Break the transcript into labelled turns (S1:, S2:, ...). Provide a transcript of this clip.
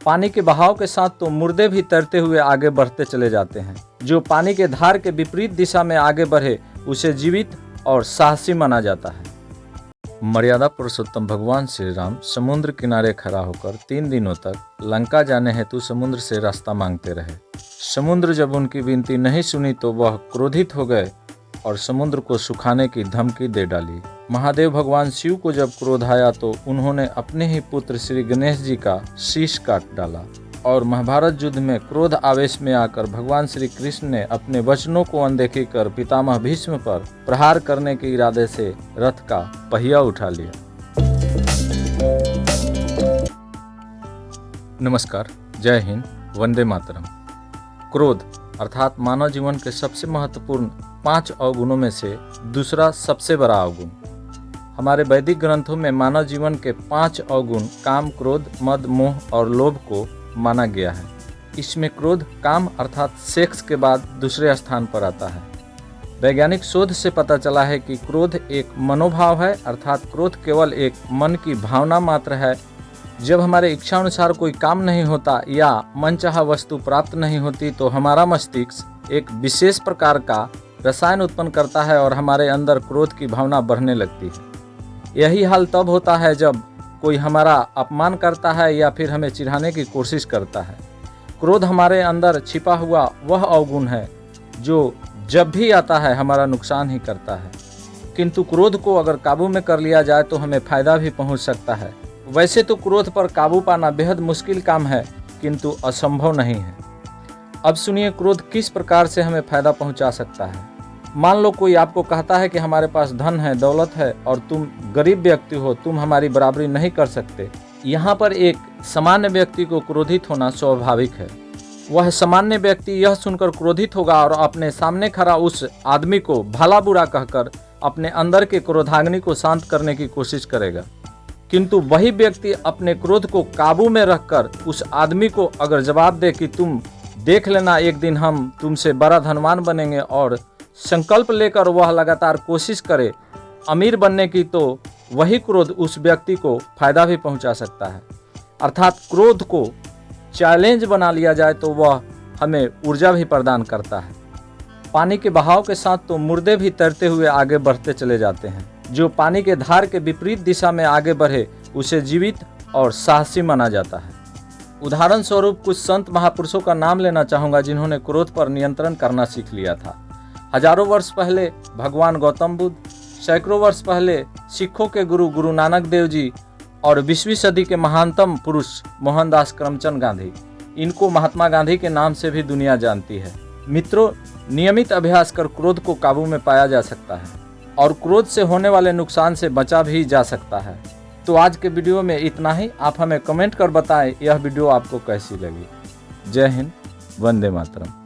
S1: पानी के बहाव के साथ तो मुर्दे भी तैरते हुए आगे बढ़ते चले जाते हैं। जो पानी के धार के विपरीत दिशा में आगे बढ़े उसे जीवित और साहसी माना जाता है। मर्यादा पुरुषोत्तम भगवान श्री राम समुद्र किनारे खड़ा होकर 3 दिनों तक लंका जाने हेतु समुद्र से रास्ता मांगते रहे। समुद्र जब उनकी विनती नहीं सुनी तो वह क्रोधित हो गए और समुद्र को सुखाने की धमकी दे डाली। महादेव भगवान शिव को जब क्रोध आया तो उन्होंने अपने ही पुत्र श्री गणेश जी का शीश काट डाला और महाभारत युद्ध में क्रोध आवेश में आकर भगवान श्री कृष्ण ने अपने वचनों को अनदेखी कर पितामह भीष्म पर प्रहार करने के इरादे से रथ का पहिया उठा लिया। नमस्कार, जय हिंद, वंदे मातरम। क्रोध अर्थात मानव जीवन के सबसे महत्वपूर्ण 5 अवगुणों में से दूसरा सबसे बड़ा अवगुण। हमारे वैदिक ग्रंथों में मानव जीवन के 5 अवगुण काम, क्रोध, मद, मोह और लोभ को माना गया है। इसमें क्रोध काम अर्थात सेक्स के बाद दूसरे स्थान पर आता है। वैज्ञानिक शोध से पता चला है कि क्रोध एक मनोभाव है, अर्थात क्रोध केवल एक मन की भावना मात्र है। जब हमारे इच्छा अनुसार कोई काम नहीं होता या मनचाहा वस्तु प्राप्त नहीं होती तो हमारा मस्तिष्क एक विशेष प्रकार का रसायन उत्पन्न करता है और हमारे अंदर क्रोध की भावना बढ़ने लगती है। यही हाल तब होता है जब कोई हमारा अपमान करता है या फिर हमें चिढ़ाने की कोशिश करता है। क्रोध हमारे अंदर छिपा हुआ वह अवगुण है जो जब भी आता है हमारा नुकसान ही करता है, किंतु क्रोध को अगर काबू में कर लिया जाए तो हमें फायदा भी पहुंच सकता है। वैसे तो क्रोध पर काबू पाना बेहद मुश्किल काम है, किंतु असंभव नहीं है। अब सुनिए क्रोध किस प्रकार से हमें फायदा पहुंचा सकता है। मान लो कोई आपको कहता है कि हमारे पास धन है, दौलत है और तुम गरीब व्यक्ति हो, तुम हमारी बराबरी नहीं कर सकते। यहाँ पर एक सामान्य व्यक्ति को क्रोधित होना स्वाभाविक है। वह सामान्य व्यक्ति यह सुनकर क्रोधित होगा और अपने सामने खड़ा उस आदमी को भला बुरा कहकर अपने अंदर के क्रोधाग्नि को शांत करने की कोशिश करेगा। किंतु वही व्यक्ति अपने क्रोध को काबू में रखकर उस आदमी को अगर जवाब दे कि तुम देख लेना, एक दिन हम तुमसे बड़ा धनवान बनेंगे, और संकल्प लेकर वह लगातार कोशिश करे अमीर बनने की, तो वही क्रोध उस व्यक्ति को फायदा भी पहुंचा सकता है। अर्थात क्रोध को चैलेंज बना लिया जाए तो वह हमें ऊर्जा भी प्रदान करता है। पानी के बहाव के साथ तो मुर्दे भी तैरते हुए आगे बढ़ते चले जाते हैं। जो पानी के धार के विपरीत दिशा में आगे बढ़े उसे जीवित और साहसी माना जाता है। उदाहरण स्वरूप कुछ संत महापुरुषों का नाम लेना चाहूँगा जिन्होंने क्रोध पर नियंत्रण करना सीख लिया था। हजारों वर्ष पहले भगवान गौतम बुद्ध, सैकड़ों वर्ष पहले सिखों के गुरु गुरु नानक देव जी और 20वीं सदी के महानतम पुरुष मोहनदास करमचंद गांधी, इनको महात्मा गांधी के नाम से भी दुनिया जानती है। मित्रों, नियमित अभ्यास कर क्रोध को काबू में पाया जा सकता है और क्रोध से होने वाले नुकसान से बचा भी जा सकता है। तो आज के वीडियो में इतना ही। आप हमें कमेंट कर बताएं यह वीडियो आपको कैसी लगी। जय हिंद, वंदे मातरम।